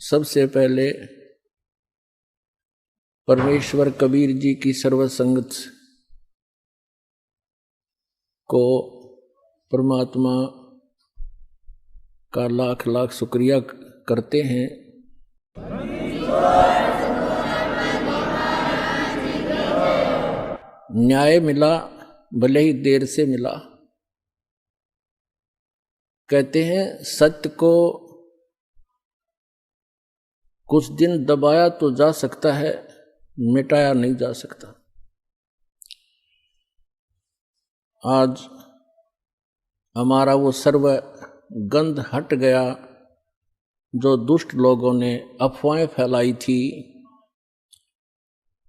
सबसे पहले परमेश्वर कबीर जी की सर्वसंगत को परमात्मा का लाख लाख शुक्रिया करते हैं। न्याय मिला, भले ही देर से मिला। कहते हैं सत्य को कुछ दिन दबाया तो जा सकता है, मिटाया नहीं जा सकता। आज हमारा वो सर्व गंध हट गया जो दुष्ट लोगों ने अफवाहें फैलाई थी,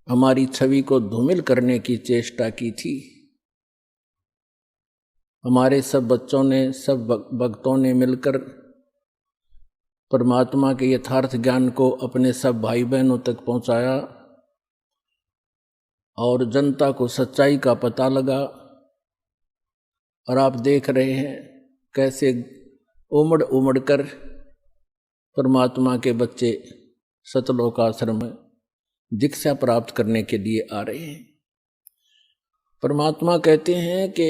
हमारी छवि को धूमिल करने की चेष्टा की थी। हमारे सब बच्चों ने, सब भक्तों ने मिलकर परमात्मा के यथार्थ ज्ञान को अपने सब भाई बहनों तक पहुंचाया और जनता को सच्चाई का पता लगा। और आप देख रहे हैं कैसे उमड़ उमड़ कर परमात्मा के बच्चे सतलोक आश्रम में दीक्षा प्राप्त करने के लिए आ रहे हैं। परमात्मा कहते हैं कि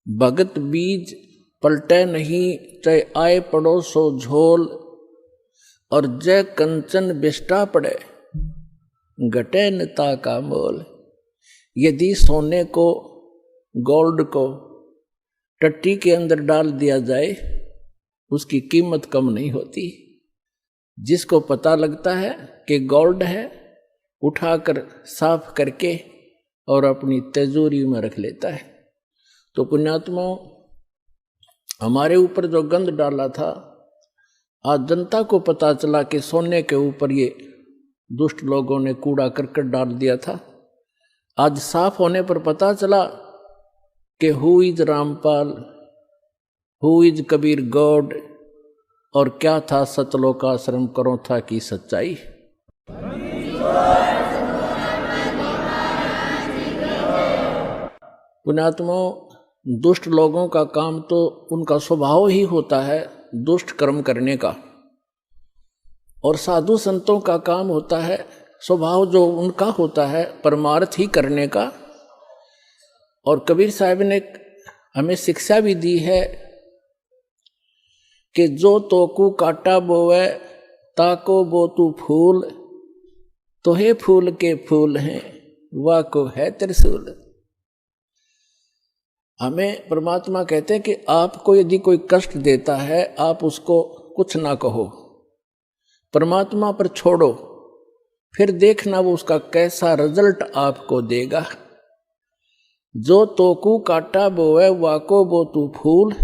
भगत बीज पलटे नहीं, चाहे आए पड़ो सो झोल, और जय कंचन बिष्टा पड़े घटे नता का मोल। यदि सोने को, गोल्ड को टट्टी के अंदर डाल दिया जाए, उसकी कीमत कम नहीं होती। जिसको पता लगता है कि गोल्ड है, उठाकर साफ करके और अपनी तिजोरी में रख लेता है। तो पुण्यात्मा, हमारे ऊपर जो गंध डाला था, आज जनता को पता चला कि सोने के ऊपर ये दुष्ट लोगों ने कूड़ा करकट डाल दिया था। आज साफ होने पर पता चला कि who is Rampal, who is Kabir God, और क्या था सतलोक आश्रम करो था की सच्चाई। पुण्यात्मा, दुष्ट लोगों का काम तो उनका स्वभाव ही होता है दुष्ट कर्म करने का, और साधु संतों का काम होता है स्वभाव जो उनका होता है परमार्थ ही करने का। और कबीर साहब ने हमें शिक्षा भी दी है कि जो तोकू काटा बोवे ताको बो तू फूल, तोहे फूल के फूल हैं वाह को है त्रिशूल। हमें परमात्मा कहते हैं कि आपको यदि कोई कष्ट देता है, आप उसको कुछ ना कहो, परमात्मा पर छोड़ो, फिर देखना वो उसका कैसा रिजल्ट आपको देगा। जो तोकू काटा बोवे वाको बो तू फूल,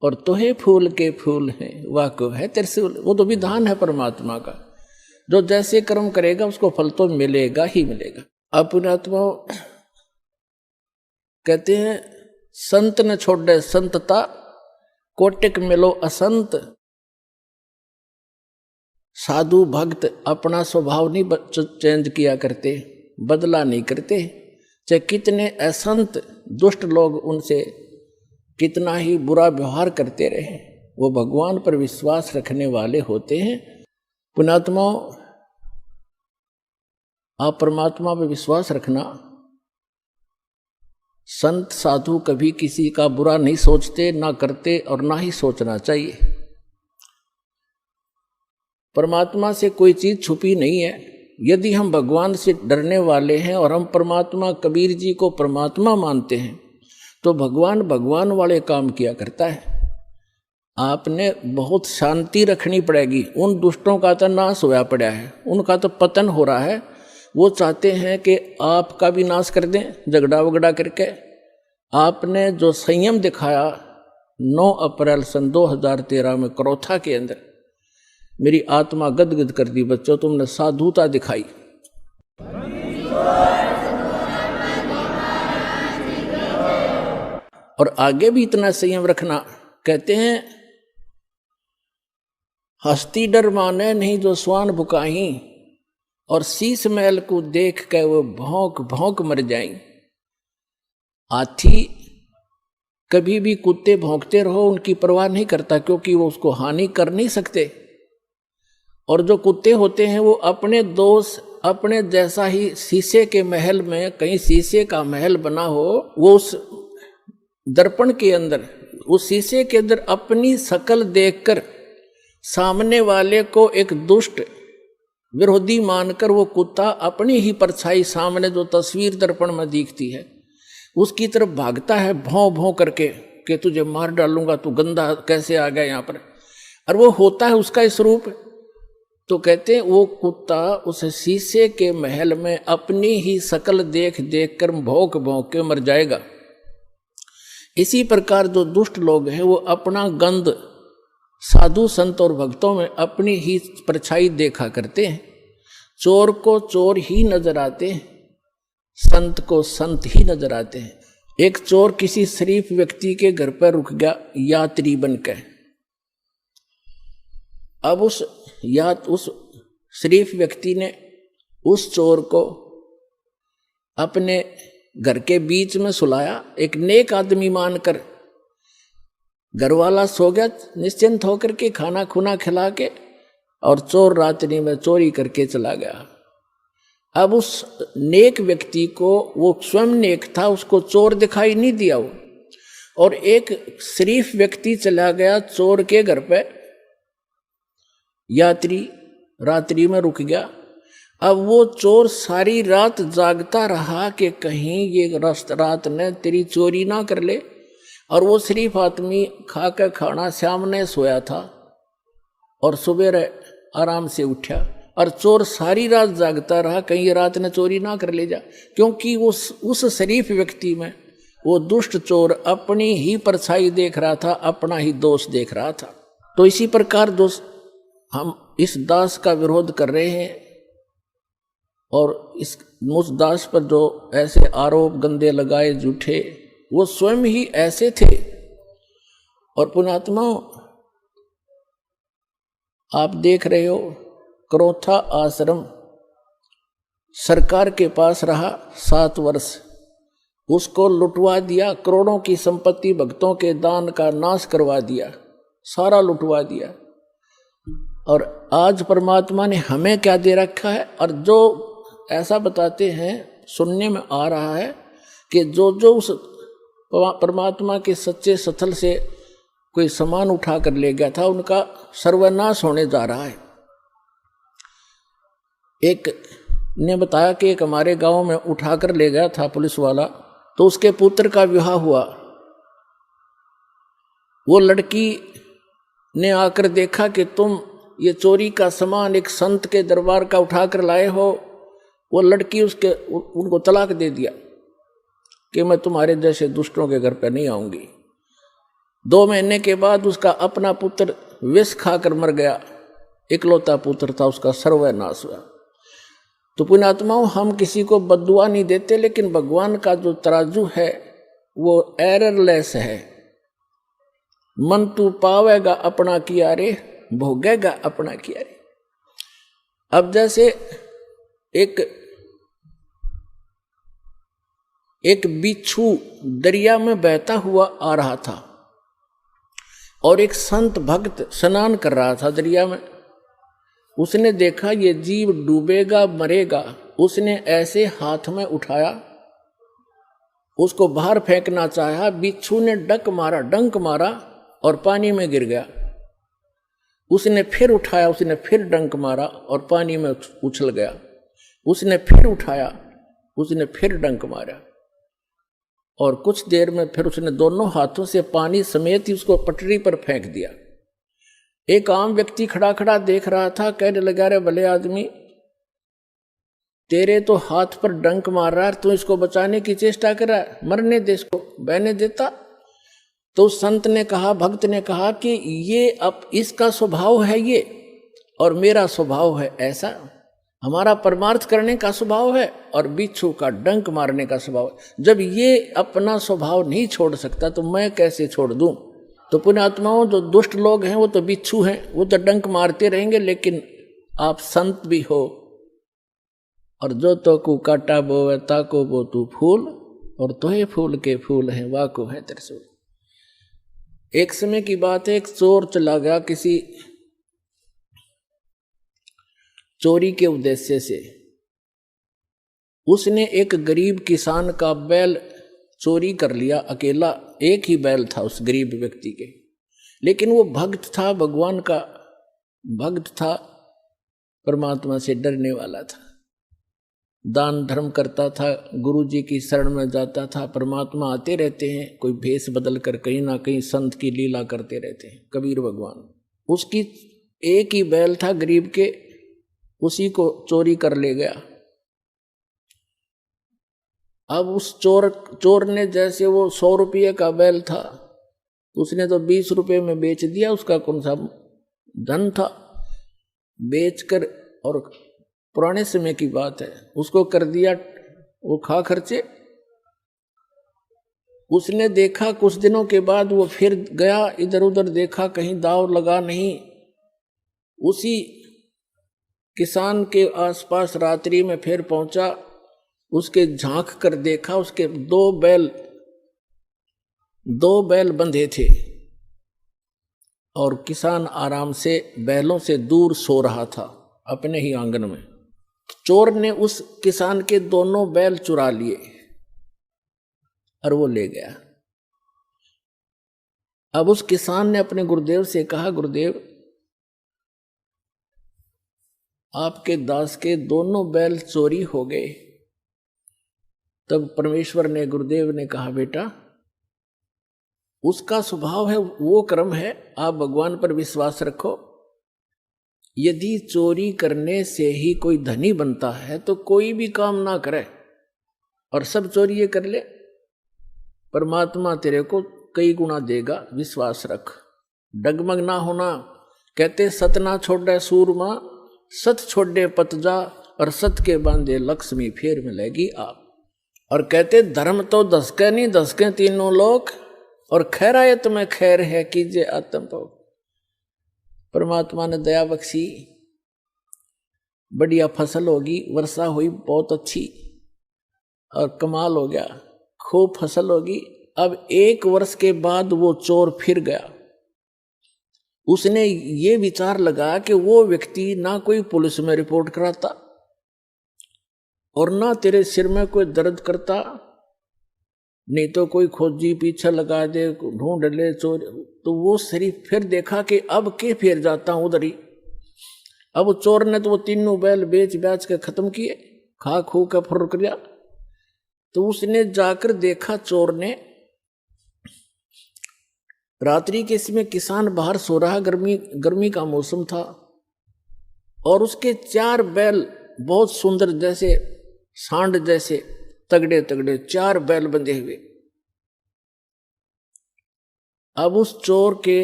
और तोहे फूल के फूल हैं वाको है त्रिशूल। वो तो विधान है परमात्मा का, जो जैसे कर्म करेगा उसको फल तो मिलेगा ही मिलेगा। अब पुण्यात्मा कहते हैं संत न छोड़े संतता, कोटिक मिलो असंत। साधु भक्त अपना स्वभाव नहीं चेंज किया करते, बदला नहीं करते। चाहे कितने असंत दुष्ट लोग उनसे कितना ही बुरा व्यवहार करते रहे, वो भगवान पर विश्वास रखने वाले होते हैं। पुण्यात्मा, आप परमात्मा पर विश्वास रखना। संत साधु कभी किसी का बुरा नहीं सोचते, ना करते, और ना ही सोचना चाहिए। परमात्मा से कोई चीज छुपी नहीं है। यदि हम भगवान से डरने वाले हैं और हम परमात्मा कबीर जी को परमात्मा मानते हैं, तो भगवान भगवान वाले काम किया करता है। आपने बहुत शांति रखनी पड़ेगी। उन दुष्टों का तो नाश होया पड़ा है, उनका तो पतन हो रहा है। वो चाहते हैं कि आपका भी नाश कर दें झगड़ा वगड़ा करके। आपने जो संयम दिखाया 9 अप्रैल सन 2013 में करोथा के अंदर, मेरी आत्मा गदगद कर दी। बच्चों, तुमने साधुता दिखाई। और आगे भी इतना संयम रखना। कहते हैं हस्ती डर माने नहीं जो स्वान बुकाही, और शीश महल को देख के वो भौंक भौंक मर जाएं। हाथी कभी भी कुत्ते भौंकते रहो, उनकी परवाह नहीं करता, क्योंकि वो उसको हानि कर नहीं सकते। और जो कुत्ते होते हैं वो अपने दोस्त, अपने जैसा ही शीशे के महल में, कहीं शीशे का महल बना हो, वो उस दर्पण के अंदर, उस शीशे के अंदर अपनी शक्ल देखकर सामने वाले को एक दुष्ट विरोधी मानकर वो कुत्ता अपनी ही परछाई सामने जो तस्वीर दर्पण में दिखती है उसकी तरफ भागता है भौं भौं करके कि तुझे मार डालूंगा, तू गंदा कैसे आ गया यहाँ पर। और वो होता है उसका स्वरूप। तो कहते हैं वो कुत्ता उस शीशे के महल में अपनी ही शक्ल देख देख कर भौंक भौंक के मर जाएगा। इसी प्रकार जो दुष्ट लोग हैं वो अपना गंध साधु संत और भक्तों में अपनी ही परछाई देखा करते हैं। चोर को चोर ही नजर आते हैं, संत को संत ही नजर आते हैं। एक चोर किसी शरीफ व्यक्ति के घर पर रुक गया यात्री बनकर। अब उस शरीफ व्यक्ति ने उस चोर को अपने घर के बीच में सुलाया, एक नेक आदमी मानकर। घर वाला सो गया निश्चिंत होकर के, खाना खुना खिला के, और चोर रात्रि में चोरी करके चला गया। अब उस नेक व्यक्ति को, वो स्वयं नेक था, उसको चोर दिखाई नहीं दिया वो, और एक शरीफ व्यक्ति चला गया चोर के घर पे, यात्री रात्रि में रुक गया। अब वो चोर सारी रात जागता रहा कि कहीं ये रात ने तेरी चोरी ना कर ले। और वो शरीफ आदमी खा कर खाना सामने सोया था और सुबह आराम से उठा, और चोर सारी रात जागता रहा कहीं ये रात ने चोरी ना कर ले जा, क्योंकि उस शरीफ व्यक्ति में वो दुष्ट चोर अपनी ही परछाई देख रहा था, अपना ही दोष देख रहा था। तो इसी प्रकार दोस्त हम इस दास का विरोध कर रहे हैं, और उस दास पर जो ऐसे आरोप गंदे लगाए झूठे, वो स्वयं ही ऐसे थे। और पुण्यात्माओं, आप देख रहे हो क्रोथा आश्रम सरकार के पास रहा 7 वर्ष, उसको लुटवा दिया, करोड़ों की संपत्ति भक्तों के दान का नाश करवा दिया, सारा लुटवा दिया। और आज परमात्मा ने हमें क्या दे रखा है, और जो ऐसा बताते हैं, सुनने में आ रहा है कि जो उस परमात्मा के सच्चे स्थल से कोई सामान उठा कर ले गया था, उनका सर्वनाश होने जा रहा है। एक ने बताया कि एक हमारे गांव में उठा कर ले गया था पुलिस वाला, तो उसके पुत्र का विवाह हुआ। वो लड़की ने आकर देखा कि तुम ये चोरी का सामान एक संत के दरबार का उठा कर लाए हो। वो लड़की उनको तलाक दे दिया कि मैं तुम्हारे जैसे दुष्टों के घर पर नहीं आऊंगी। 2 महीने के बाद उसका अपना पुत्र विष खाकर मर गया, इकलौता पुत्र था, उसका सर्वनाश हुआ। तो पुण्यात्माओं, हम किसी को बद्दुआ नहीं देते, लेकिन भगवान का जो तराजू है वो एररलेस है। मन तू पावेगा अपना किया रे, भोगेगा अपना किया रे। अब जैसे एक बिच्छू दरिया में बहता हुआ आ रहा था, और एक संत भक्त स्नान कर रहा था दरिया में। उसने देखा ये जीव डूबेगा मरेगा, उसने ऐसे हाथ में उठाया, उसको बाहर फेंकना चाहा। बिच्छू ने डंक मारा और पानी में गिर गया। उसने फिर उठाया, उसने फिर डंक मारा और पानी में उछल गया। उसने फिर उठाया, उसने फिर डंक मारा, और कुछ देर में फिर उसने दोनों हाथों से पानी समेत ही उसको पटरी पर फेंक दिया। एक आम व्यक्ति खड़ा खड़ा देख रहा था, कहने लगा, रे भले आदमी, तेरे तो हाथ पर डंक मार रहा है, तू इसको बचाने की चेष्टा कर रहा है, मरने दे, इसको बहने देता। तो संत ने कहा, भक्त ने कहा कि ये अब इसका स्वभाव है ये, और मेरा स्वभाव है ऐसा। हमारा परमार्थ करने का स्वभाव है और बिच्छू का डंक मारने का स्वभाव है। जब ये अपना स्वभाव नहीं छोड़ सकता तो मैं कैसे छोड़ दूं। तो पुण्यात्माओं, जो दुष्ट लोग हैं वो तो बिच्छू हैं, वो तो डंक मारते रहेंगे, लेकिन आप संत भी हो। और जो तो को काटा बोवे ताको बो तू फूल, और तोहे फूल के फूल हैं वाको है त्रिशूल। एक समय की बात है, एक चोर चला गया किसी चोरी के उद्देश्य से। उसने एक गरीब किसान का बैल चोरी कर लिया, अकेला एक ही बैल था उस गरीब व्यक्ति के। लेकिन वो भक्त था, भगवान का भक्त था, परमात्मा से डरने वाला था, दान धर्म करता था, गुरु जी की शरण में जाता था। परमात्मा आते रहते हैं, कोई भेष बदल कर कहीं ना कहीं संत की लीला करते रहते हैं, कबीर भगवान। उसकी एक ही बैल था गरीब के, उसी को चोरी कर ले गया। अब उस चोर ने, जैसे वो 100 रुपये का बैल था, उसने तो 20 रुपये में बेच दिया। उसका कौन सा धन था, बेचकर, और पुराने समय की बात है, उसको कर दिया वो खा खर्चे। उसने देखा कुछ दिनों के बाद वो फिर गया, इधर उधर देखा, कहीं दाव लगा नहीं। उसी किसान के आसपास रात्रि में फिर पहुंचा, उसके झांक कर देखा, उसके दो बैल बंधे थे और किसान आराम से बैलों से दूर सो रहा था अपने ही आंगन में। चोर ने उस किसान के दोनों बैल चुरा लिए और वो ले गया। अब उस किसान ने अपने गुरुदेव से कहा, गुरुदेव आपके दास के दोनों बैल चोरी हो गए। तब परमेश्वर ने, गुरुदेव ने कहा, बेटा उसका स्वभाव है, वो कर्म है, आप भगवान पर विश्वास रखो। यदि चोरी करने से ही कोई धनी बनता है तो कोई भी काम ना करे और सब चोरी ये कर ले, परमात्मा तेरे को कई गुना देगा, विश्वास रख, डगमग ना होना। कहते सत ना छोड़े सूरमा, सत छोड़े पतजा, और सत के बांधे लक्ष्मी फेर मिलेगी आप। और कहते धर्म तो दसके नहीं, दसके तीनों लोक, और खैरायत में खैर है कीजिए आत्म तो। परमात्मा ने दया बख्शी, बढ़िया फसल होगी, वर्षा हुई बहुत अच्छी और कमाल हो गया, खूब फसल होगी। अब 1 वर्ष के बाद वो चोर फिर गया। उसने ये विचार लगा कि वो व्यक्ति ना कोई पुलिस में रिपोर्ट कराता और ना तेरे सिर में कोई दर्द करता, नहीं तो कोई खोजी पीछे लगा दे, ढूंढ ले चोर। तो वो शरीफ फिर देखा कि अब के फिर जाता हूं उधर ही। अब चोर ने तो वो तीनों बैल बेच के खत्म किए, खा खू के फुर किया। तो उसने जाकर देखा, चोर ने, रात्रि के समय किसान बाहर सो रहा, गर्मी का मौसम था, और उसके 4 बैल बहुत सुंदर, जैसे सांड जैसे तगड़े तगड़े 4 बैल बंधे हुए। अब उस चोर के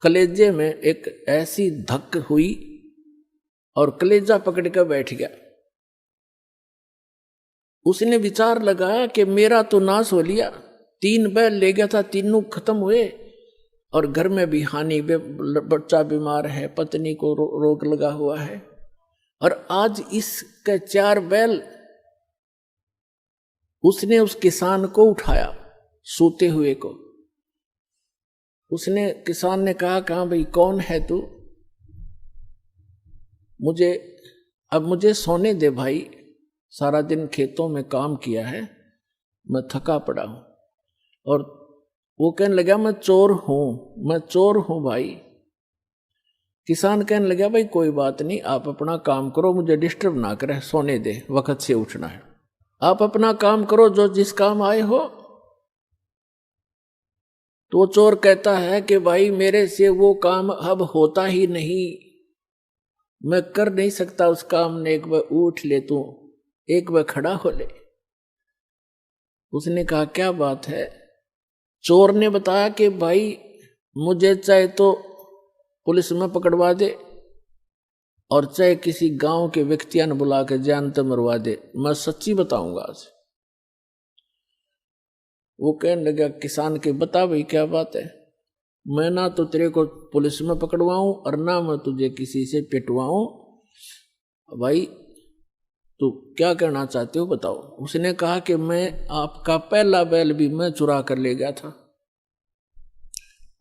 कलेजे में एक ऐसी धक्क हुई और कलेजा पकड़ कर बैठ गया। उसने विचार लगाया कि मेरा तो नाश हो लिया, 3 बैल ले गया था, तीनों खत्म हुए, और घर में भी हानि, बच्चा बीमार है, पत्नी को रोग लगा हुआ है, और आज इसके 4 बैल। उसने उस किसान को उठाया, सोते हुए को। उसने, किसान ने कहा भाई कौन है तू, मुझे सोने दे भाई, सारा दिन खेतों में काम किया है, मैं थका पड़ा हूं। और वो कहने लगा मैं चोर हूं भाई। किसान कहने लगा भाई कोई बात नहीं, आप अपना काम करो, मुझे डिस्टर्ब ना करे, सोने दे, वक्त से उठना है, आप अपना काम करो जो जिस काम आए हो। तो चोर कहता है कि भाई मेरे से वो काम अब होता ही नहीं, मैं कर नहीं सकता उस काम ने, एक बार उठ ले तू, एक बार खड़ा हो ले। उसने कहा क्या बात है? चोर ने बताया कि भाई मुझे चाहे तो पुलिस में पकड़वा दे और चाहे किसी गांव के व्यक्तियों ने बुला के जान तो मरवा दे, मैं सच्ची बताऊंगा आज। वो कहने लगा किसान के, बता भाई क्या बात है? मैं ना तो तेरे को पुलिस में पकड़वाऊं और ना मैं तुझे किसी से पिटवाऊं, भाई तो क्या कहना चाहते हो बताओ। उसने कहा कि मैं आपका पहला बैल भी मैं चुरा कर ले गया था,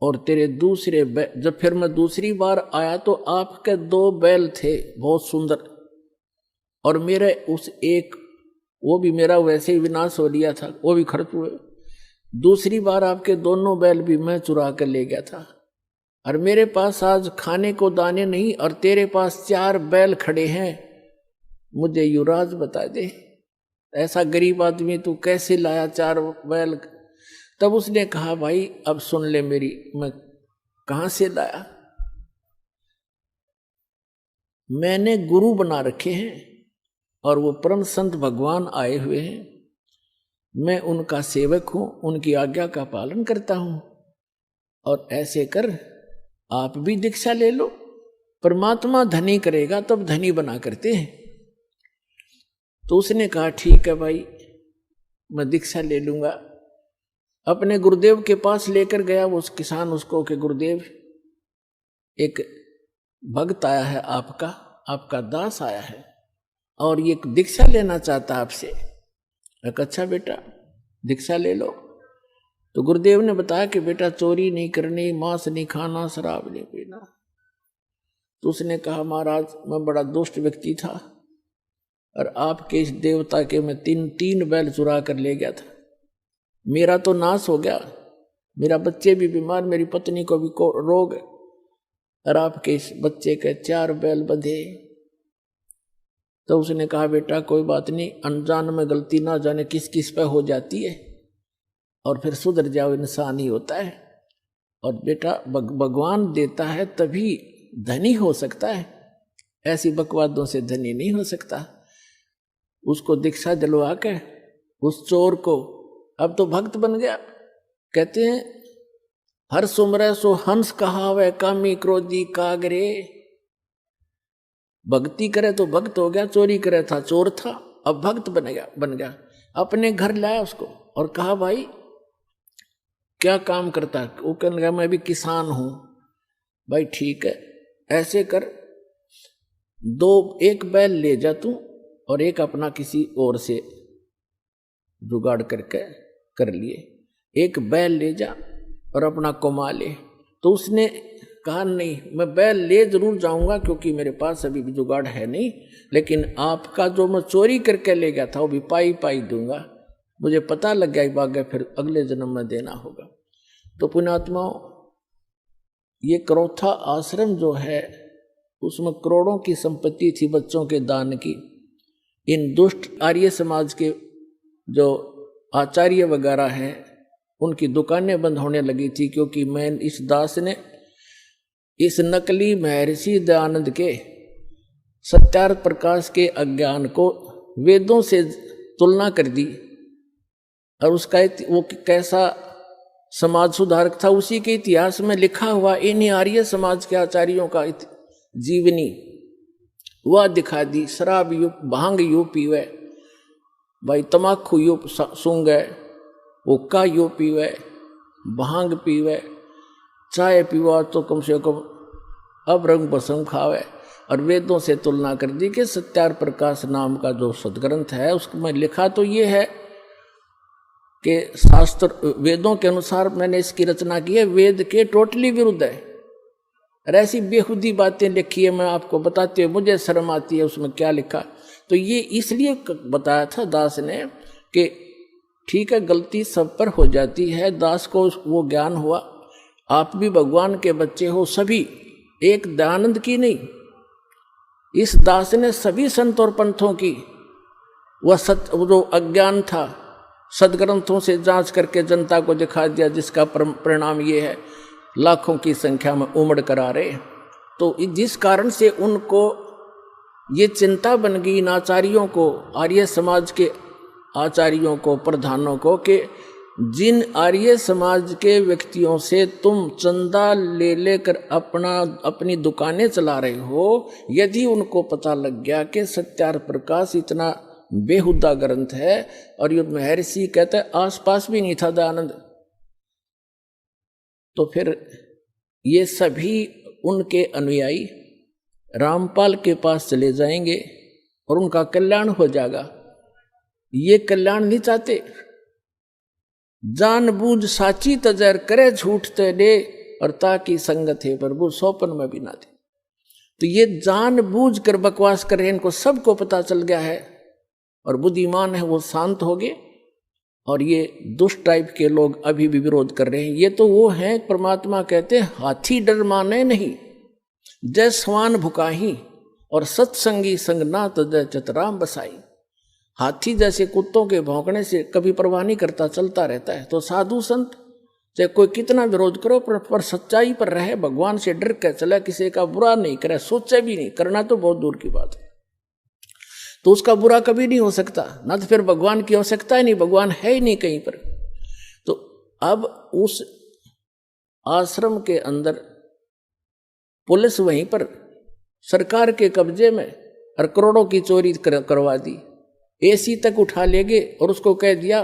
और तेरे दूसरे जब फिर मैं दूसरी बार आया तो आपके 2 बैल थे बहुत सुंदर, और मेरे उस एक, वो भी मेरा वैसे ही विनाश हो लिया था, वो भी खर्च हुए। दूसरी बार आपके दोनों बैल भी मैं चुरा कर ले गया था, और मेरे पास आज खाने को दाने नहीं, और तेरे पास 4 बैल खड़े हैं। मुझे युवराज बता दे, ऐसा गरीब आदमी तू कैसे लाया 4 बैल? तब उसने कहा, भाई अब सुन ले मेरी, मैं कहां से लाया? मैंने गुरु बना रखे हैं और वो परम संत भगवान आए हुए हैं, मैं उनका सेवक हूं, उनकी आज्ञा का पालन करता हूं, और ऐसे कर आप भी दीक्षा ले लो। परमात्मा धनी करेगा तब धनी बना करते हैं। तो उसने कहा ठीक है भाई, मैं दीक्षा ले लूंगा। अपने गुरुदेव के पास लेकर गया वो किसान उसको कि गुरुदेव, एक भक्त आया है आपका दास आया है और ये दीक्षा लेना चाहता आपसे। अच्छा बेटा दीक्षा ले लो। तो गुरुदेव ने बताया कि बेटा चोरी नहीं करनी, मांस नहीं खाना, शराब नहीं पीना। तो उसने कहा महाराज मैं बड़ा दुष्ट व्यक्ति था और आपके इस देवता के मैं तीन बैल चुरा कर ले गया था, मेरा तो नाश हो गया, मेरा बच्चे भी बीमार, मेरी पत्नी को भी रोग, और आपके इस बच्चे के 4 बैल बंधे। तो उसने कहा बेटा कोई बात नहीं, अनजान में गलती ना जाने किस किस पे हो जाती है, और फिर सुधर जाओ, इंसान ही होता है। और बेटा भगवान देता है तभी धनी हो सकता है, ऐसी बकवादों से धनी नहीं हो सकता। उसको दीक्षा दिलवा के उस चोर को, अब तो भक्त बन गया। कहते हैं हर सुमरे सो हंस कहावे, कामी क्रोधी कागरे। भक्ति करे तो भक्त हो गया, चोरी करे था चोर था, अब भक्त बन गया। अपने घर लाया उसको और कहा भाई क्या काम करता है? वो कहने लगा मैं भी किसान हूं। भाई ठीक है, ऐसे कर 1 बैल ले जा तू और एक अपना किसी और से जुगाड़ करके कर लिए, 1 बैल ले जा और अपना कमा ले। तो उसने कहा नहीं, मैं बैल ले जरूर जाऊंगा क्योंकि मेरे पास अभी भी जुगाड़ है नहीं, लेकिन आपका जो मैं चोरी करके ले गया था वो भी पाई दूंगा, मुझे पता लग गया भाग्य फिर अगले जन्म में देना होगा। तो पुण्यात्माओं, ये करौथा आश्रम जो है उसमें करोड़ों की संपत्ति थी बच्चों के दान की। इन दुष्ट आर्य समाज के जो आचार्य वगैरह हैं उनकी दुकानें बंद होने लगी थी, क्योंकि मैं इस दास ने इस नकली महर्षि दयानंद के सत्यार्थ प्रकाश के अज्ञान को वेदों से तुलना कर दी, और उसका वो कैसा समाज सुधारक था उसी के इतिहास में लिखा हुआ इन्हीं आर्य समाज के आचार्यों का जीवनी वह दिखा दी। शराब भांग यू पीवे, भाई तमाकू यू सूंगे, हुक्का यू पीवे, भांग पीवे, चाय पीवा तो कम से कम अब रंग बसम खावे, और वेदों से तुलना कर दी कि सत्यार्थ प्रकाश नाम का जो सदग्रंथ है उसमें लिखा तो ये है कि शास्त्र वेदों के अनुसार मैंने इसकी रचना की है, वेद के टोटली विरुद्ध है। और ऐसी बेखुदी बातें लिखी है, मैं आपको बताते हुए मुझे शर्म आती है उसमें क्या लिखा। तो ये इसलिए बताया था दास ने कि ठीक है गलती सब पर हो जाती है, दास को वो ज्ञान हुआ, आप भी भगवान के बच्चे हो, सभी एक दयानंद की नहीं, इस दास ने सभी संत और पंथों की वह जो अज्ञान था सदग्रंथों से जांच करके जनता को दिखा दिया, जिसका परिणाम ये है लाखों की संख्या में उमड़ कर आ रहे। तो जिस कारण से उनको ये चिंता बन गई इन आचार्यों को, आर्य समाज के आचार्यों को, प्रधानों को, कि जिन आर्य समाज के व्यक्तियों से तुम चंदा ले लेकर अपनी दुकानें चला रहे हो, यदि उनको पता लग गया कि सत्यार्थ प्रकाश इतना बेहुदा ग्रंथ है, और ये महर्षि कहते आसपास भी नहीं था दयानंद, तो फिर ये सभी उनके अनुयायी रामपाल के पास चले जाएंगे और उनका कल्याण हो जाएगा। ये कल्याण नहीं चाहते, जानबूझ साची तजर करे झूठ ते दे, और ताकि संगत है प्रभु सोपन में भी ना दे। तो ये जानबूझ कर बकवास कर रहे हैं, इनको सबको पता चल गया है और बुद्धिमान है वो शांत हो गए। और ये दुष्ट टाइप के लोग अभी भी विरोध कर रहे हैं। ये तो वो हैं, परमात्मा कहते हैं हाथी डर माने नहीं, जय स्वान भुकाही और सत्संगी संग ना तजय चतराम बसाई। हाथी जैसे कुत्तों के भौंकने से कभी परवाह नहीं करता, चलता रहता है। तो साधु संत चाहे कोई कितना विरोध करो पर सच्चाई पर रहे, भगवान से डर कर चला, किसी का बुरा नहीं करे, सोचे भी नहीं, करना तो बहुत दूर की बात है। तो उसका बुरा कभी नहीं हो सकता, ना तो फिर भगवान की आवश्यकता ही नहीं, भगवान है ही नहीं कहीं पर। तो अब उस आश्रम के अंदर पुलिस वहीं पर सरकार के कब्जे में और करोड़ों की चोरी करवा दी, एसी तक उठा ले गए और उसको कह दिया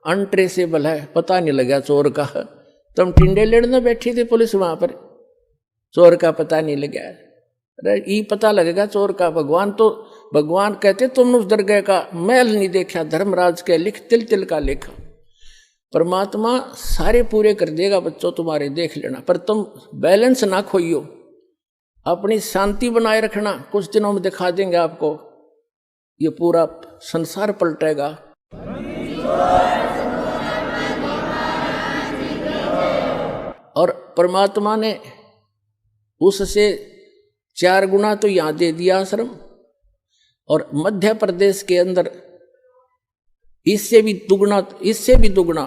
अनट्रेसेबल है, पता नहीं लगा चोर का। तुम टिंडे लेने बैठी थे पुलिस वहां पर, चोर का पता नहीं लगा। अरे ये पता लगेगा चोर का। भगवान कहते तुमने उस दरगाह का महल नहीं देखा, धर्मराज के लिख तिल तिल का लेखा। परमात्मा सारे पूरे कर देगा बच्चों तुम्हारे, देख लेना। पर तुम बैलेंस ना खोइयो, अपनी शांति बनाए रखना। कुछ दिनों में दिखा देंगे आपको, ये पूरा संसार पलटेगा। और परमात्मा ने उससे 4 गुना तो यहां दे दिया आश्रम, और मध्य प्रदेश के अंदर इससे भी दुगना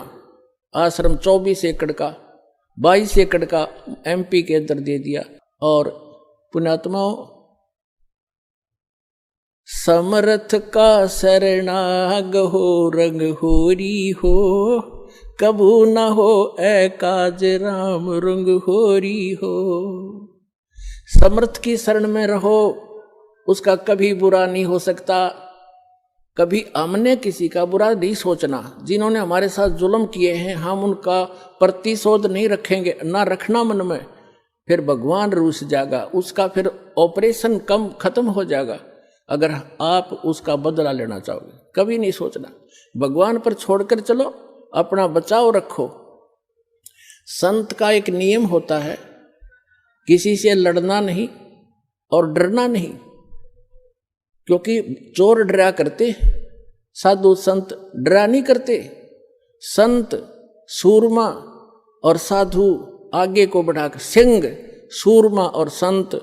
आश्रम 24 एकड़ का, 22 एकड़ का एमपी के अंदर दे दिया। और पुण्यात्माओं, समर्थ का शरणाग हो, रंग होरी हो, कबू न हो ए काज राम रंग होरी हो। समर्थ की शरण में रहो, उसका कभी बुरा नहीं हो सकता। कभी हमने किसी का बुरा नहीं सोचना। जिन्होंने हमारे साथ जुल्म किए हैं हम उनका प्रतिशोध नहीं रखेंगे, ना रखना मन में, फिर भगवान रूस जाएगा, उसका फिर ऑपरेशन खत्म हो जाएगा। अगर आप उसका बदला लेना चाहोगे, कभी नहीं सोचना, भगवान पर छोड़कर चलो, अपना बचाव रखो। संत का एक नियम होता है, किसी से लड़ना नहीं और डरना नहीं, क्योंकि चोर डरा करते, साधु संत डरा नहीं करते। संत सूरमा और साधु आगे को बढ़ाकर, सिंह सूरमा और संत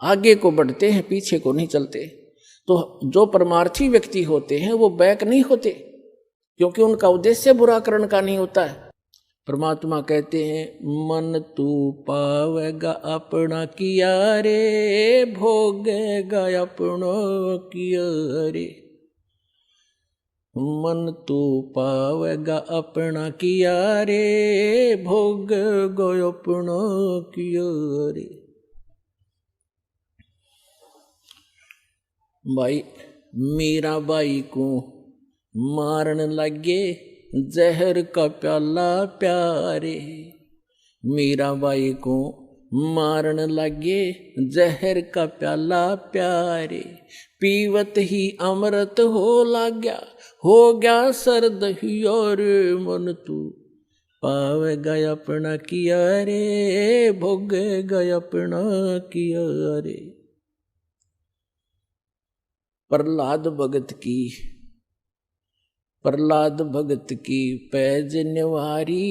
आगे को बढ़ते हैं, पीछे को नहीं चलते। तो जो परमार्थी व्यक्ति होते हैं वो बैक नहीं होते, क्योंकि उनका उद्देश्य बुरा करने का नहीं होता है। परमात्मा कहते हैं मन तू पावेगा अपना किया रे, भोगेगा अपना किया रे। मन तू पावेगा अपना किया रे, भोगेगा अपना किया रे। भाई मीरा बाई को मारन लगे जहर का प्याला प्यारे, मीरा बाई को मारन लगे जहर का प्याला प्यारे। पीवत ही अमृत हो गया सर्द ही और मन तू पावेगा अपना किया रे, भोगेगा अपना किया रे। प्रहलाद भगत की पैज निवारी,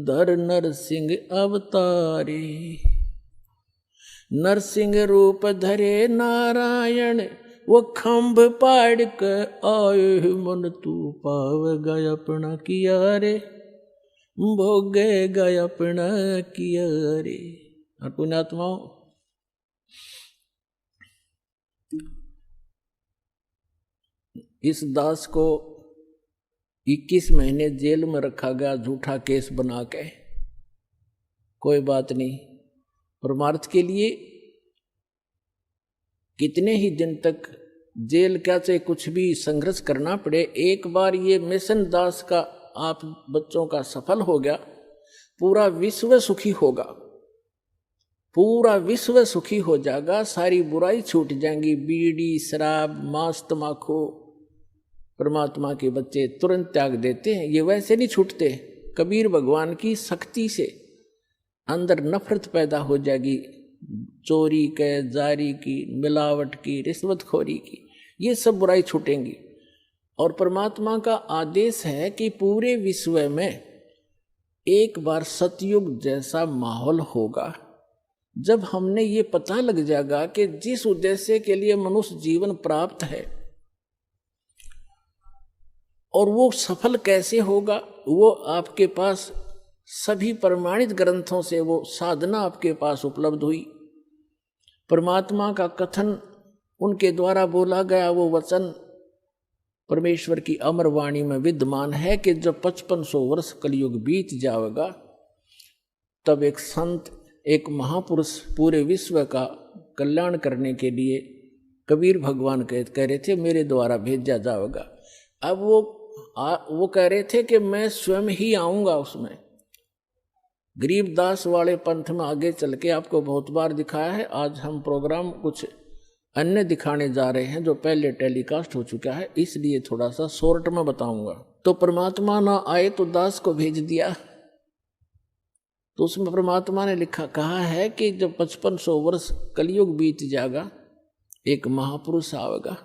धर नरसिंह अवतारे। नरसिंह रूप धरे नारायण, वो खंभ पाड़ के आए मन तू पावेगा अपना किया रे, भोगेगा अपना किया रे। और पुण्यात्माओं, इस दास को 21 महीने जेल में रखा गया, झूठा केस बना के। कोई बात नहीं, परमार्थ के लिए कितने ही दिन तक जेल क्या चाहे कुछ भी संघर्ष करना पड़े, एक बार ये मिशन दास का आप बच्चों का सफल हो गया, पूरा विश्व सुखी होगा, पूरा विश्व सुखी हो जाएगा। सारी बुराई छूट जाएंगी, बीड़ी शराब मांस तमाकू परमात्मा के बच्चे तुरंत त्याग देते हैं। ये वैसे नहीं छूटते, कबीर भगवान की शक्ति से अंदर नफरत पैदा हो जाएगी, चोरी के, जारी की, मिलावट की, रिश्वतखोरी की, ये सब बुराई छूटेंगी। और परमात्मा का आदेश है कि पूरे विश्व में एक बार सतयुग जैसा माहौल होगा। जब हमने ये पता लग जाएगा कि जिस उद्देश्य के लिए मनुष्य जीवन प्राप्त है और वो सफल कैसे होगा, वो आपके पास सभी प्रमाणित ग्रंथों से वो साधना आपके पास उपलब्ध हुई। परमात्मा का कथन, उनके द्वारा बोला गया वो वचन परमेश्वर की अमर वाणी में विद्यमान है कि जब 5500 वर्ष कलयुग बीत जाएगा तब एक संत, एक महापुरुष पूरे विश्व का कल्याण करने के लिए कबीर भगवान कह रहे थे मेरे द्वारा भेजा जाएगा। अब वो कह रहे थे कि मैं स्वयं ही आऊंगा उसमें। गरीबदास वाले पंथ में आगे चल के आपको बहुत बार दिखाया है। आज हम प्रोग्राम कुछ अन्य दिखाने जा रहे हैं जो पहले टेलीकास्ट हो चुका है, इसलिए थोड़ा सा शॉर्ट में बताऊंगा। तो परमात्मा ना आए तो दास को भेज दिया। तो उसमें परमात्मा ने कहा है कि जब 5500 वर्ष कलयुग बीत जाएगा एक महापुरुष आएगा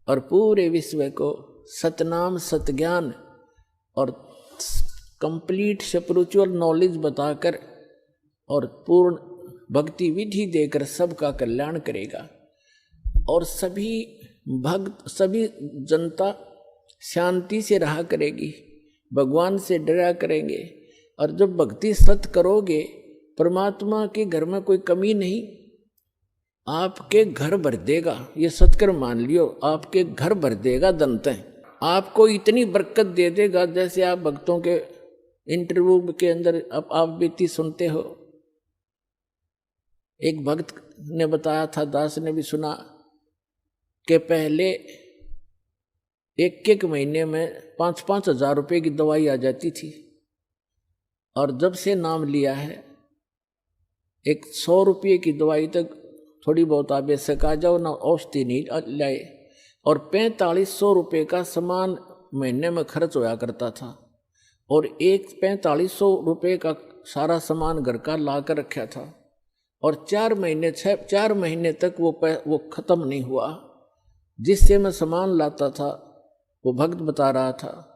और पूरे विश्व को सतनाम, सतज्ञान और कंप्लीट स्पिरिचुअल नॉलेज बताकर और पूर्ण भक्ति विधि देकर सबका कल्याण करेगा। और सभी भक्त, सभी जनता शांति से रहा करेगी, भगवान से डरा करेंगे। और जब भक्ति सत करोगे, परमात्मा के घर में कोई कमी नहीं, आपके घर भर देगा। ये सत्कर मान लियो, आपके घर भर देगा दंतें, आपको इतनी बरकत दे देगा। जैसे आप भक्तों के इंटरव्यू के अंदर आप बीती सुनते हो। एक भक्त ने बताया था, दास ने भी सुना, कि पहले एक महीने में 5-5 हजार रुपये की दवाई आ जाती थी, और जब से नाम लिया है 100 रुपये की दवाई तक थोड़ी बहुत आवश्यक आ जाओ ना, औषधि नहीं लाए। और 4500 रुपये का सामान महीने में खर्च होया करता था, और 4500 रुपये का सारा सामान घर का ला कर रखा था, और 4 महीने तक वो खत्म नहीं हुआ। जिससे मैं सामान लाता था, वो भक्त बता रहा था,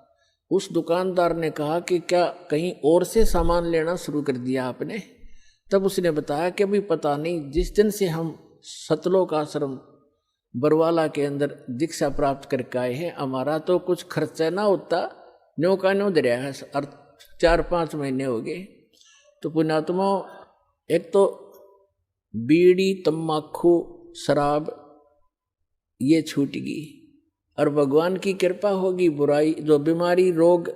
उस दुकानदार ने कहा कि क्या कहीं और से सामान लेना शुरू कर दिया आपने? तब उसने बताया कि अभी पता नहीं, जिस दिन से हम सतलोक आश्रम बरवाला के अंदर दीक्षा प्राप्त करके आए हैं, हमारा तो कुछ खर्चा ना होता, न्यो का न्यो दरिया है, और 4-5 महीने हो गए। तो पुण्यात्मा, एक तो बीड़ी, तम्बाकू, शराब ये छूटेगी, और भगवान की कृपा होगी, बुराई जो बीमारी रोग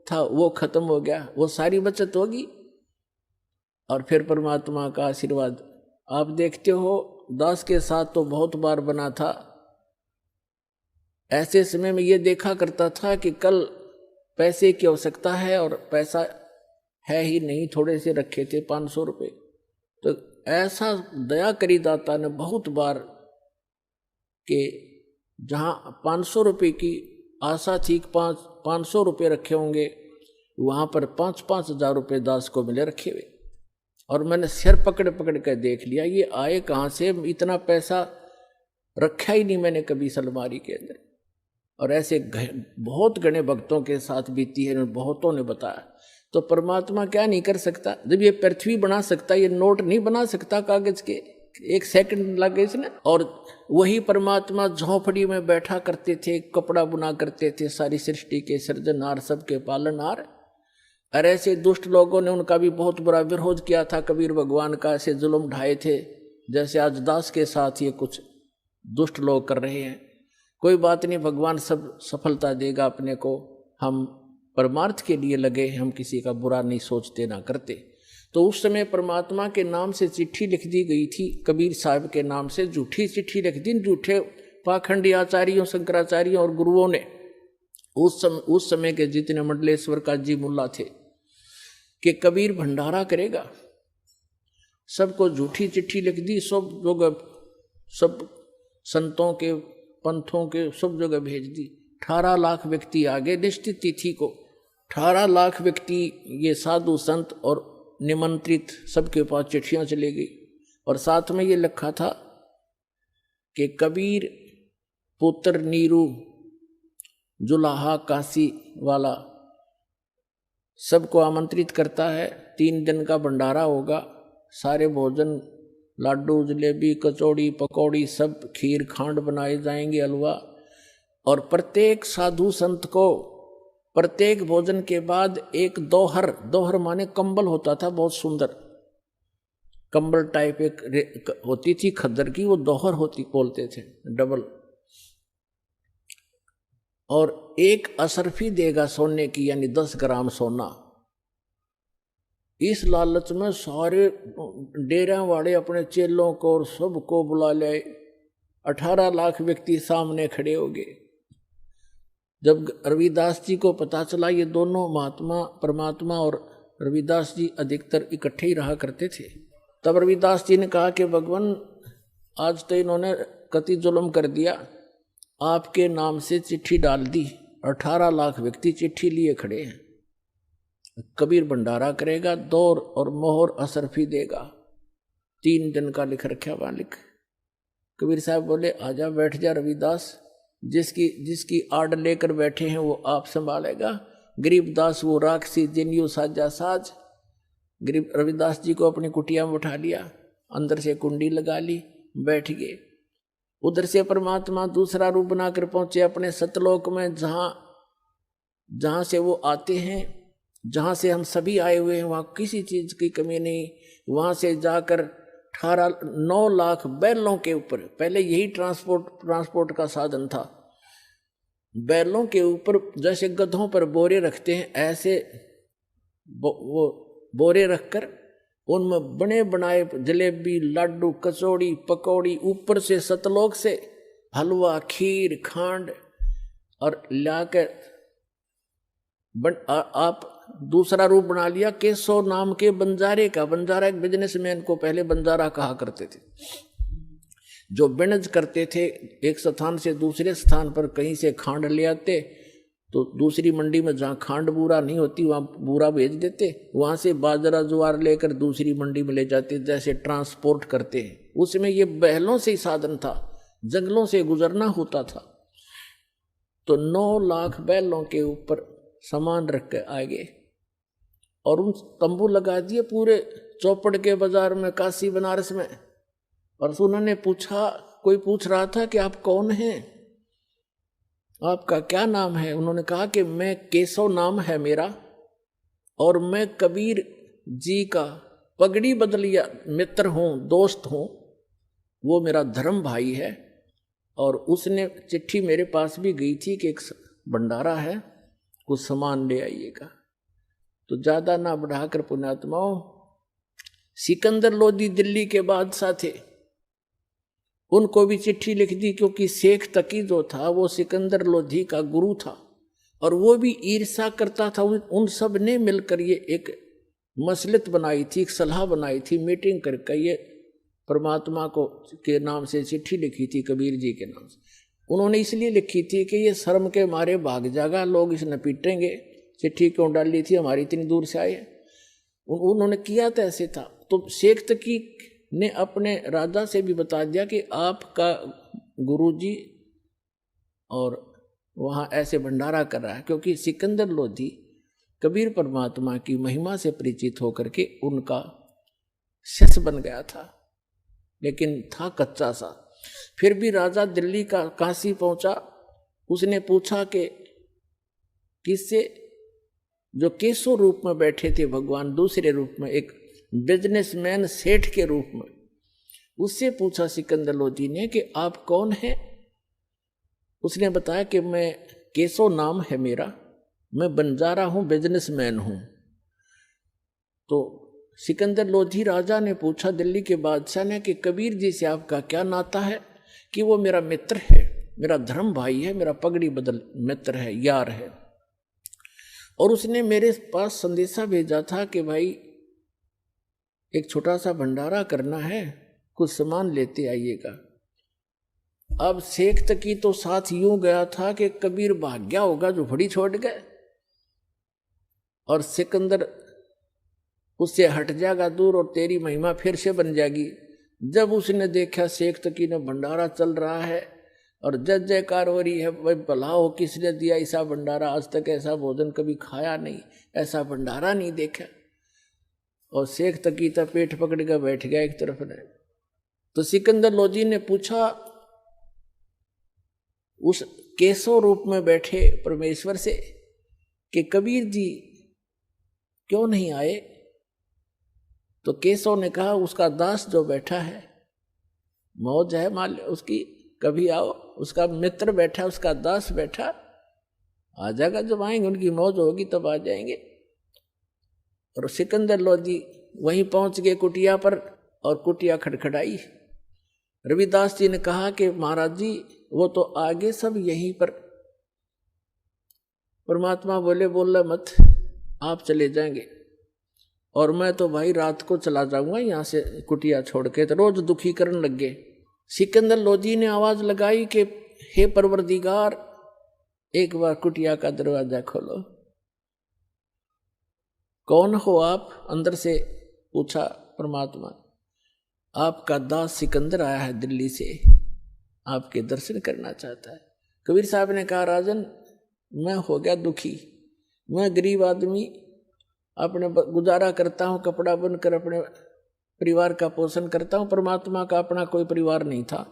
था वो खत्म हो गया, वो सारी बचत होगी। और फिर परमात्मा का आशीर्वाद आप देखते हो। दास के साथ तो बहुत बार बना था। ऐसे समय में ये देखा करता था कि कल पैसे की आवश्यकता है और पैसा है ही नहीं, थोड़े से रखे थे 500 रुपये। तो ऐसा दया करी दाता ने बहुत बार कि जहाँ 500 रुपये की आशा थी, 500 रुपये रखे होंगे, वहाँ पर 5-5 हजार रुपये दास को मिले रखे हुए। और मैंने सिर पकड़ कर देख लिया, ये आए कहाँ से, इतना पैसा रखा ही नहीं मैंने कभी अलमारी के अंदर। और ऐसे बहुत घने भक्तों के साथ बीती है, बहुतों ने बताया। तो परमात्मा क्या नहीं कर सकता? जब ये पृथ्वी बना सकता, ये नोट नहीं बना सकता कागज के, 1 सेकंड लगे इसने। और वही परमात्मा झोपड़ी में बैठा करते थे, कपड़ा बुना करते थे, सारी सृष्टि के सृजनहार, सबके पालनहार। और ऐसे दुष्ट लोगों ने उनका भी बहुत बुरा विरोध किया था, कबीर भगवान का ऐसे जुल्म ढाए थे, जैसे आज दास के साथ ये कुछ दुष्ट लोग कर रहे हैं। कोई बात नहीं, भगवान सब सफलता देगा अपने को। हम परमार्थ के लिए लगे, हम किसी का बुरा नहीं सोचते ना करते। तो उस समय परमात्मा के नाम से चिट्ठी लिख दी गई थी, कबीर साहब के नाम से झूठी चिट्ठी लिख दी, झूठे पाखंडी आचार्यों, शंकराचार्यों और गुरुओं ने। उस समय के जितने मंडलेश्वर काजी मुल्ला थे कि कबीर भंडारा करेगा, सबको झूठी चिट्ठी लिख दी। सब जगह, सब संतों के, पंथों के सब जगह भेज दी। 18 लाख व्यक्ति आ गए निश्चित तिथि को, 18 लाख व्यक्ति, ये साधु संत और निमंत्रित सबके पास चिट्ठियां चली गई, और साथ में ये लिखा था कि कबीर पुत्र नीरू जुलाहा काशी वाला सबको आमंत्रित करता है। 3 दिन का भंडारा होगा, सारे भोजन, लाडू, जलेबी, कचौड़ी, पकौड़ी, सब खीर खांड बनाए जाएंगे, हलवा, और प्रत्येक साधु संत को प्रत्येक भोजन के बाद एक दोहर, दोहर माने कंबल होता था, बहुत सुंदर कंबल टाइप एक होती थी खद्दर की, वो दोहर होती बोलते थे, डबल, और एक असरफी देगा सोने की, यानी 10 ग्राम सोना। इस लालच में सारे डेरा वाले अपने चेलों को और सबको बुला ले। 18 लाख व्यक्ति सामने खड़े हो गए। जब रविदास जी को पता चला, ये दोनों महात्मा परमात्मा और रविदास जी अधिकतर इकट्ठे ही रहा करते थे, तब रविदास जी ने कहा कि भगवान आज तो इन्होंने कति जुल्म कर दिया, आपके नाम से चिट्ठी डाल दी, 18 लाख व्यक्ति चिट्ठी लिए खड़े हैं, कबीर भंडारा करेगा, दौर और मोहर असरफी देगा, 3 दिन का लिख रखा मालिक। कबीर साहब बोले आजा बैठ जा रविदास, जिसकी आड़ लेकर बैठे हैं वो आप संभालेगा, गरीबदास वो राक्षसी जिन्यू साजा साज। गरीब रविदास जी को अपनी कुटिया में उठा लिया, अंदर से कुंडी लगा ली, बैठ गए। उधर से परमात्मा दूसरा रूप बनाकर पहुंचे अपने सतलोक में, जहां से वो आते हैं, जहां से हम सभी आए हुए हैं, वहां किसी चीज की कमी नहीं। वहां से जाकर 9 लाख बैलों के ऊपर, पहले यही ट्रांसपोर्ट का साधन था, बैलों के ऊपर जैसे गधों पर बोरे रखते हैं, ऐसे वो बोरे रखकर उनमें बने बनाए जलेबी, लाडू, कचौड़ी, पकौड़ी, ऊपर से सतलोक से हलवा, खीर, खांड, और लाकर आप दूसरा रूप बना लिया केशव नाम के बंजारे का। बंजारा एक बिजनेसमैन को पहले बंजारा कहा करते थे, जो बिनज करते थे, एक स्थान से दूसरे स्थान पर कहीं से खांड ले आते, तो दूसरी मंडी में जहाँ खांड बूरा नहीं होती वहाँ बूरा भेज देते, वहाँ से बाजरा ज्वार लेकर दूसरी मंडी में ले जाते, जैसे ट्रांसपोर्ट करते हैं। उसमें ये बैलों से ही साधन था, जंगलों से गुजरना होता था। तो 9 लाख बैलों के ऊपर सामान रख के आ गए और उन तंबू लगा दिए पूरे चौपड़ के बाजार में, काशी बनारस में। और उन्होंने पूछा, कोई पूछ रहा था कि आप कौन हैं, आपका क्या नाम है? उन्होंने कहा कि मैं केशव नाम है मेरा, और मैं कबीर जी का पगड़ी बदलिया मित्र हूँ, दोस्त हूँ, वो मेरा धर्म भाई है। और उसने चिट्ठी मेरे पास भी गई थी कि एक भंडारा है, कुछ सामान ले आइएगा। तो ज़्यादा ना बढ़ाकर पुण्यात्माओं, सिकंदर लोधी दिल्ली के बादशाह थे, उनको भी चिट्ठी लिख दी, क्योंकि शेख तकी जो था वो सिकंदर लोधी का गुरु था, और वो भी ईर्ष्या करता था। उन सब ने मिलकर ये एक मसलत बनाई थी, एक सलाह बनाई थी, मीटिंग करके ये परमात्मा को के नाम से चिट्ठी लिखी थी, कबीर जी के नाम से। उन्होंने इसलिए लिखी थी कि ये शर्म के मारे भाग जाएगा, लोग इसे पीटेंगे, चिट्ठी क्यों डाली थी, हमारी इतनी दूर से आए। उन्होंने किया तो ऐसे था। तो शेख तकी ने अपने राजा से भी बता दिया कि आपका गुरुजी और वहाँ ऐसे भंडारा कर रहा है, क्योंकि सिकंदर लोधी कबीर परमात्मा की महिमा से परिचित होकर के उनका शिष्य बन गया था, लेकिन था कच्चा सा। फिर भी राजा दिल्ली का काशी पहुंचा, उसने पूछा कि किससे, जो केशव रूप में बैठे थे भगवान, दूसरे रूप में एक बिजनेसमैन सेठ के रूप में, उससे पूछा सिकंदर लोधी ने कि आप कौन हैं? उसने बताया कि मैं केशव नाम है मेरा, मैं बंजारा हूँ, बिजनेसमैन हूँ। तो सिकंदर लोधी राजा ने पूछा दिल्ली के बादशाह ने कि कबीर जी से आपका क्या नाता है? कि वो मेरा मित्र है, मेरा धर्म भाई है, मेरा पगड़ी बदल मित्र है, यार है। और उसने मेरे पास संदेशा भेजा था कि भाई एक छोटा सा भंडारा करना है, कुछ सामान लेते आइएगा। अब शेख तकी तो साथ यूं गया था कि कबीर भाग गया होगा, जो फड़ी छोड़ गए। और सिकंदर उससे हट जाएगा दूर और तेरी महिमा फिर से बन जाएगी। जब उसने देखा शेख तकी ने भंडारा चल रहा है और जय जयकार हो रही है, भाई भला हो किसने दिया ऐसा भंडारा, आज तक ऐसा भोजन कभी खाया नहीं, ऐसा भंडारा नहीं देखा। और शेख तकी तो पेट पकड़ कर बैठ गया एक तरफ ने। तो सिकंदर लोधी ने पूछा उस केशव रूप में बैठे परमेश्वर से कि कबीर जी क्यों नहीं आए? तो केशव ने कहा उसका दास जो बैठा है, मौज है माल उसकी, कभी आओ। उसका मित्र बैठा, उसका दास बैठा, आ जाएगा जब आएंगे, उनकी मौज होगी तब आ जाएंगे। और सिकंदर लोधी वहीं पहुंच गए कुटिया पर और कुटिया खड़खड़ाई। रविदास जी ने कहा कि महाराज जी वो तो आगे सब यहीं पर। परमात्मा बोले बोला मत, आप चले जाएंगे और मैं तो भाई रात को चला जाऊंगा यहाँ से कुटिया छोड़ के। तो रोज दुखी करने लग गए। सिकंदर लोधी ने आवाज लगाई कि हे परवरदिगार एक बार कुटिया का दरवाजा खोलो। कौन हो आप? अंदर से पूछा परमात्मा। आपका दास सिकंदर आया है दिल्ली से, आपके दर्शन करना चाहता है। कबीर साहब ने कहा राजन मैं हो गया दुखी, मैं गरीब आदमी, अपने गुजारा करता हूँ, कपड़ा बनकर अपने परिवार का पोषण करता हूँ। परमात्मा का अपना कोई परिवार नहीं था।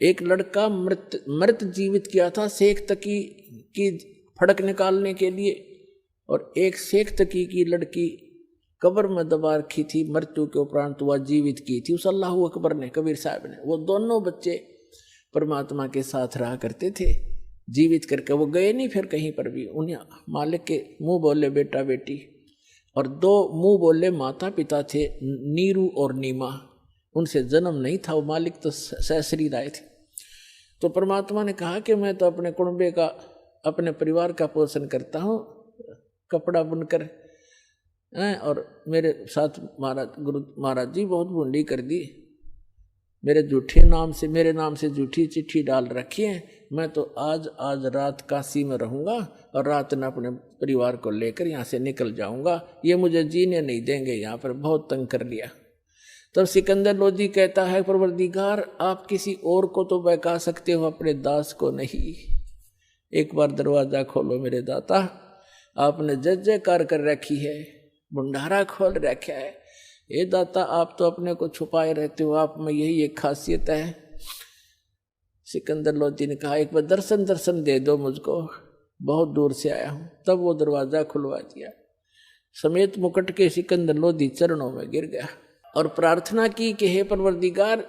एक लड़का मृत जीवित किया था शेख तकी की फड़क निकालने के लिए, और एक शेख तकी की लड़की कब्र में दबा रखी थी, मृत्यु के उपरांत वह जीवित की थी उस अल्लाहू अकबर ने, कबीर साहब ने। वो दोनों बच्चे परमात्मा के साथ रहा करते थे, जीवित करके वो गए नहीं फिर कहीं पर भी। उन्हें मालिक के मुंह बोले बेटा बेटी, और दो मुंह बोले माता पिता थे, नीरू और नीमा। उनसे जन्म नहीं था, वो मालिक तो सहसरी राय थे। तो परमात्मा ने कहा कि मैं तो अपने कुंबे का, अपने परिवार का पोषण करता हूँ कपड़ा बुनकर, और मेरे साथ महाराज गुरु महाराज जी बहुत बूंदी कर दी, मेरे नाम से झूठी चिट्ठी डाल रखी है। मैं तो आज रात काशी में रहूंगा और रात में अपने परिवार को लेकर यहाँ से निकल जाऊंगा, ये मुझे जीने नहीं देंगे, यहाँ पर बहुत तंग कर लिया। तब सिकंदर लोधी कहता है परवरदिगार आप किसी और को तो बहका सकते हो, अपने दास को नहीं। एक बार दरवाजा खोलो मेरे दाता, आपने जय जयकार कर रखी है, भंडारा खोल रखा है। ये दाता आप तो अपने को छुपाए रहते हो, आप में यही एक खासियत है। सिकंदर लोधी ने कहा एक बार दर्शन दे दो मुझको, बहुत दूर से आया हूं। तब वो दरवाजा खुलवा दिया। समेत मुकुट के सिकंदर लोधी चरणों में गिर गया और प्रार्थना की कि हे परवरदिगार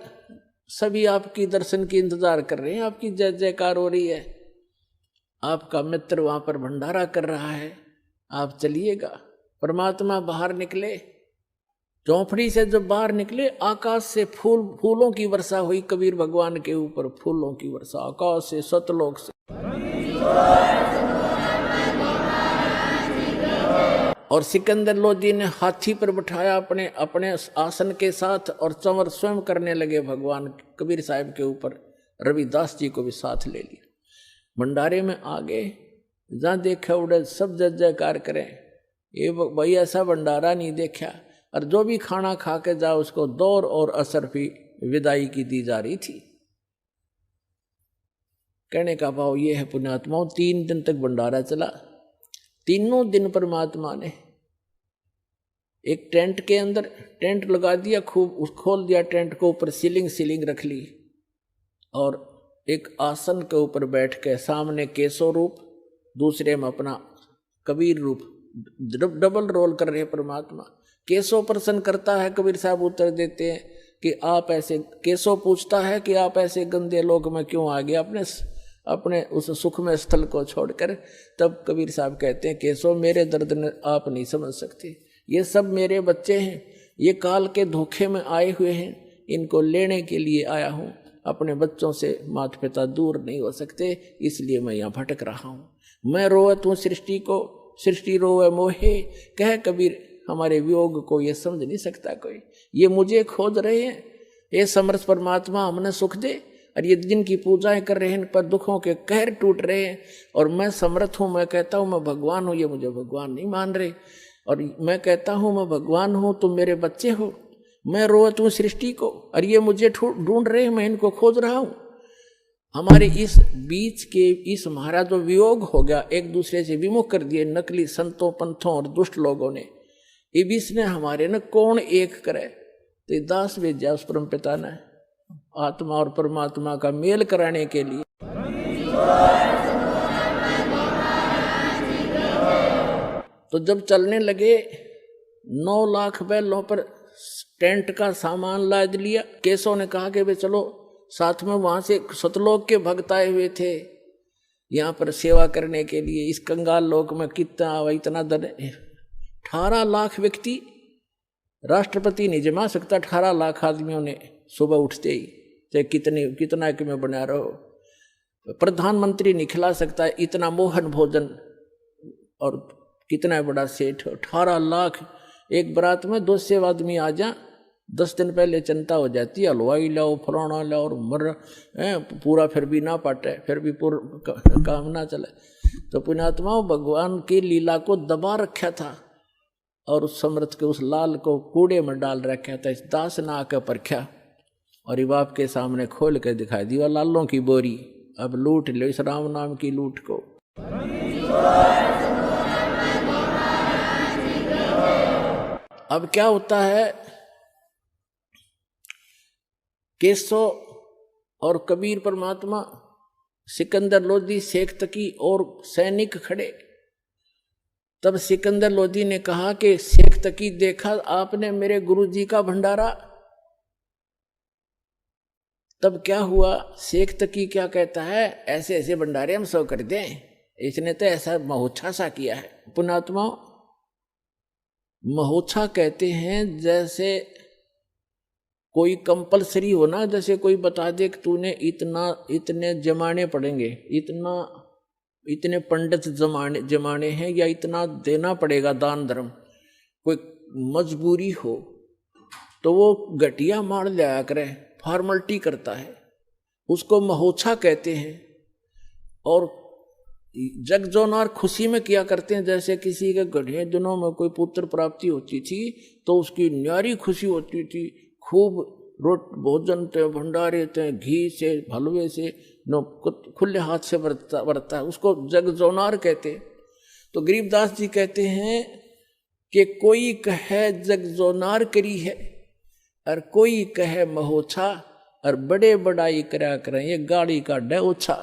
सभी आपकी दर्शन की इंतजार कर रहे हैं, आपकी जय जयकार हो रही है, आपका मित्र वहां पर भंडारा कर रहा है, आप चलिएगा। परमात्मा बाहर निकले, चौपड़ी से जब बाहर निकले आकाश से फूलों की वर्षा हुई कबीर भगवान के ऊपर, फूलों की वर्षा आकाश से, सतलोक से। और सिकंदर लोधी ने हाथी पर बिठाया अपने आसन के साथ, और चंवर स्वयं करने लगे भगवान कबीर साहब के ऊपर। रविदास जी को भी साथ ले लिया। भंडारे में आ गए, जहाँ देखा उड़े सब जय जयकार करें। ये भाई ऐसा भंडारा नहीं देखा। और जो भी खाना खा के जाओ उसको दौर और असर भी विदाई की दी जा रही थी। कहने का भाव ये है पुण्यात्माओं, 3 दिन तक भंडारा चला। तीनों दिन परमात्मा ने एक टेंट के अंदर टेंट लगा दिया, खूब खोल दिया टेंट को, ऊपर सीलिंग रख ली, और एक आसन के ऊपर बैठ के सामने केशव रूप, दूसरे में अपना कबीर रूप, डबल रोल कर रहे परमात्मा। केशव प्रसन्न करता है, कबीर साहब उत्तर देते हैं कि आप ऐसे, केशव पूछता है कि आप ऐसे गंदे लोक में क्यों आ गए अपने उस सुखमय स्थल को छोड़कर। तब कबीर साहब कहते हैं केशव मेरे दर्द ने आप नहीं समझ सकते, ये सब मेरे बच्चे हैं, ये काल के धोखे में आए हुए हैं, इनको लेने के लिए आया हूँ। अपने बच्चों से माता पिता दूर नहीं हो सकते, इसलिए मैं यहाँ भटक रहा हूँ। मैं रोवत हूँ सृष्टि को, सृष्टि रोवे मोहे, कह कबीर हमारे वियोग को ये समझ नहीं सकता कोई। ये मुझे खोज रहे हैं, ये समर्थ परमात्मा हमने सुख दे, और ये जिनकी पूजाएं कर रहे हैं इन पर दुखों के कहर टूट रहे हैं, और मैं समर्थ हूं, मैं कहता हूं मैं भगवान हूं, ये मुझे भगवान नहीं मान रहे, और मैं कहता हूं मैं भगवान हूं, तुम मेरे बच्चे हो, मैं रोवत हूं सृष्टि को, और ये मुझे ढूंढ रहे हैं, मैं इनको खोज रहा हूं। हमारे इस बीच के इस हमारा जो वियोग हो गया, एक दूसरे से विमुख कर दिए नकली संतों पंथों और दुष्ट लोगों ने, ये बीच ने हमारे न कौन एक करे, तो दास भेजा उस परम पिता ने आत्मा और परमात्मा का मेल कराने के लिए। तो जब चलने लगे 9 लाख बैलों पर टेंट का सामान लाद लिया। केशव ने कहा कि वे चलो साथ में, वहां से सतलोक के भक्त आए हुए थे यहाँ पर सेवा करने के लिए। इस कंगाल लोक में कितना इतना 18 लाख व्यक्ति राष्ट्रपति नहीं जमा सकता। 18 लाख आदमियों ने सुबह उठते ही, चाहे कितना कि मैं बना रहो, प्रधानमंत्री नहीं खिला सकता इतना मोहन भोजन, और कितना बड़ा सेठ। 18 लाख एक बारात में 200 आदमी आ जा, 10 दिन पहले चिंता हो जाती है, हलवाई लाओ फलाना लाओ, और मर पूरा फिर भी ना पाटे, फिर भी पूरा काम ना चले। तो पुण्यात्माओं भगवान की लीला को दबा रखा था, और उस समर्थ के उस लाल को कूड़े में डाल रखा था। इस दास ने आकर परखा और ये बाप के सामने खोल के दिखाई दी, वह लालों की बोरी, अब लूट लो इस राम नाम की लूट को। अब क्या होता है, केशव और कबीर परमात्मा, सिकंदर लोधी, शेख तकी और सैनिक खड़े। तब सिकंदर लोधी ने कहा कि शेख तकी, देखा आपने मेरे गुरुजी का भंडारा। तब क्या हुआ, शेख तकी क्या कहता है, ऐसे ऐसे भंडारे हम सब कर दें, इसने तो ऐसा महोत्सा सा किया है। पुण्यात्मा, महोत्सा कहते हैं जैसे कोई कंपलसरी हो ना, जैसे कोई बता दे कि तूने इतने जमाने पड़ेंगे, इतने पंडित जमाने हैं, या इतना देना पड़ेगा दान धर्म, कोई मजबूरी हो तो वो घटिया मार लिया करे, फॉर्मलिटी करता है, उसको महोत्सा कहते हैं। और जगजोनार खुशी में किया करते हैं, जैसे किसी के घड़े दिनों में कोई पुत्र प्राप्ति होती थी तो उसकी न्यारी खुशी होती थी, खूब भोजन थे, भंडारे थे, घी से हलवे से खुले हाथ से बरता है, उसको जगजोनार कहते। तो गरीबदास जी कहते हैं कि कोई कहे जगजोनार करी है और कोई कहे महोत्सा, और बड़े बड़ाई करा करें ये गाड़ी का डे ओछा।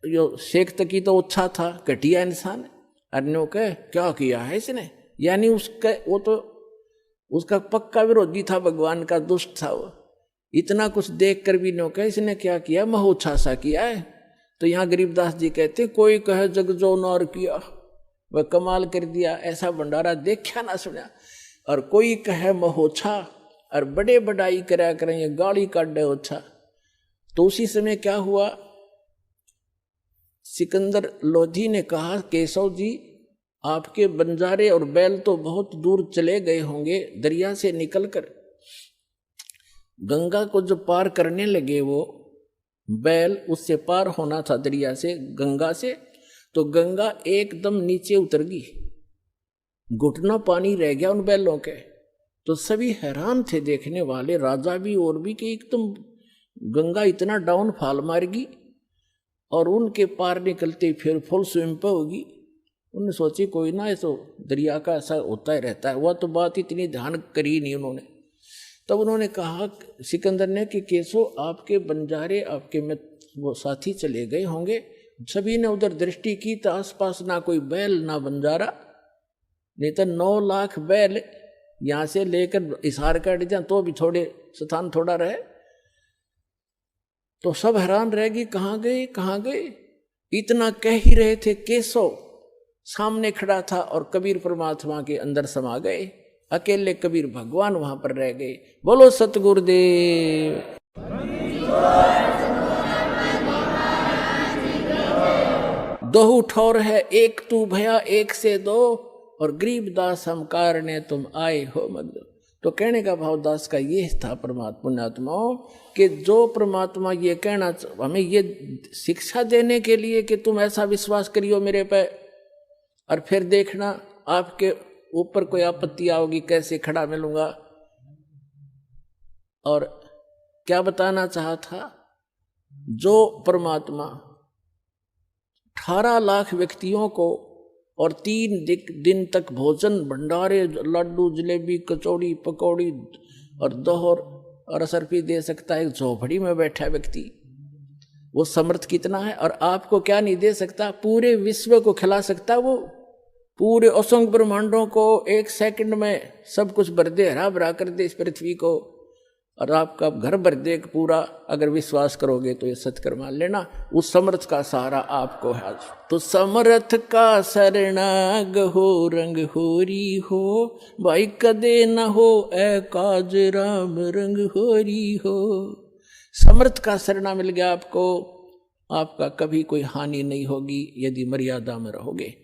जो शेख तकी तो ओछा था, घटिया इंसान, अन्यों के क्या किया है इसने, यानी वो तो उसका पक्का विरोधी था, भगवान का दुष्ट था वो। इतना कुछ देख कर भी नो कहे इसने क्या किया, महोत्सा सा किया है। तो यहाँ गरीबदास जी कहते कोई कहे जगजोनार किया, वह कमाल कर दिया, ऐसा भंडारा देखा ना सुना। और कोई कहे महोत्सा, और बड़े बड़ाई करा करें ये गाड़ी काटे ओछा। तो उसी समय क्या हुआ, सिकंदर लोधी ने कहा, केशव जी आपके बंजारे और बैल तो बहुत दूर चले गए होंगे, दरिया से निकलकर गंगा को जो पार करने लगे वो बैल, उससे पार होना था दरिया से, गंगा से, तो गंगा एकदम नीचे उतर गई, घुटना पानी रह गया उन बैलों के। तो सभी हैरान थे देखने वाले, राजा भी और भी, कि एकदम गंगा इतना डाउन फॉल मारेगी और उनके पार निकलते फिर फुल स्विम पे होगी। उन्होंने सोची कोई ना, ऐसा दरिया का ऐसा होता ही रहता है, वह तो बात इतनी ध्यान करी नहीं उन्होंने। तब उन्होंने कहा सिकंदर ने कि केशव आपके बंजारे, आपके में वो साथी चले गए होंगे। सभी ने उधर दृष्टि की तो आसपास ना कोई बैल ना बंजारा, नहीं तो 9 लाख बैल यहाँ से लेकर हिसार काट जाए तो भी थोड़े स्थान थोड़ा रहे। तो सब हैरान रह गए, कहाँ गए कहाँ गए। इतना कह ही रहे थे, केशव सामने खड़ा था और कबीर परमात्मा के अंदर समा गए, अकेले कबीर भगवान वहां पर रह गए। बोलो सतगुरुदेव। दोहु ठौर है एक तू भया एक से दो, और गरीबदास हम कारणे तुम आए हो मगदो। तो कहने का भाव दास का ये था परमात्मा पुण्यात्माओं कि जो परमात्मा ये कहना हमें ये शिक्षा देने के लिए कि तुम ऐसा विश्वास करियो मेरे पे, और फिर देखना आपके ऊपर कोई आपत्ति आओगी कैसे खड़ा मिलूंगा। और क्या बताना चाहा था, जो परमात्मा 18 लाख व्यक्तियों को और 3 दिन तक भोजन भंडारे लड्डू जलेबी कचौड़ी पकौड़ी और दोहर और असरफी दे सकता है, एक झोपड़ी में बैठा व्यक्ति, वो समर्थ कितना है। और आपको क्या नहीं दे सकता, पूरे विश्व को खिला सकता, वो पूरे असंख्य ब्रह्मांडों को 1 सेकंड में सब कुछ भर दे, हरा भरा कर दे इस पृथ्वी को, और आपका घर भर दे पूरा। अगर विश्वास करोगे तो ये सत्कर मान लेना, उस समर्थ का सहारा आपको है। तो समर्थ का शरणाग हो रंग होरी हो, भाई कदे न हो ए काज राम रंग होरी हो। समर्थ का शरणा मिल गया आपको, आपका कभी कोई हानि नहीं होगी यदि मर्यादा में रहोगे।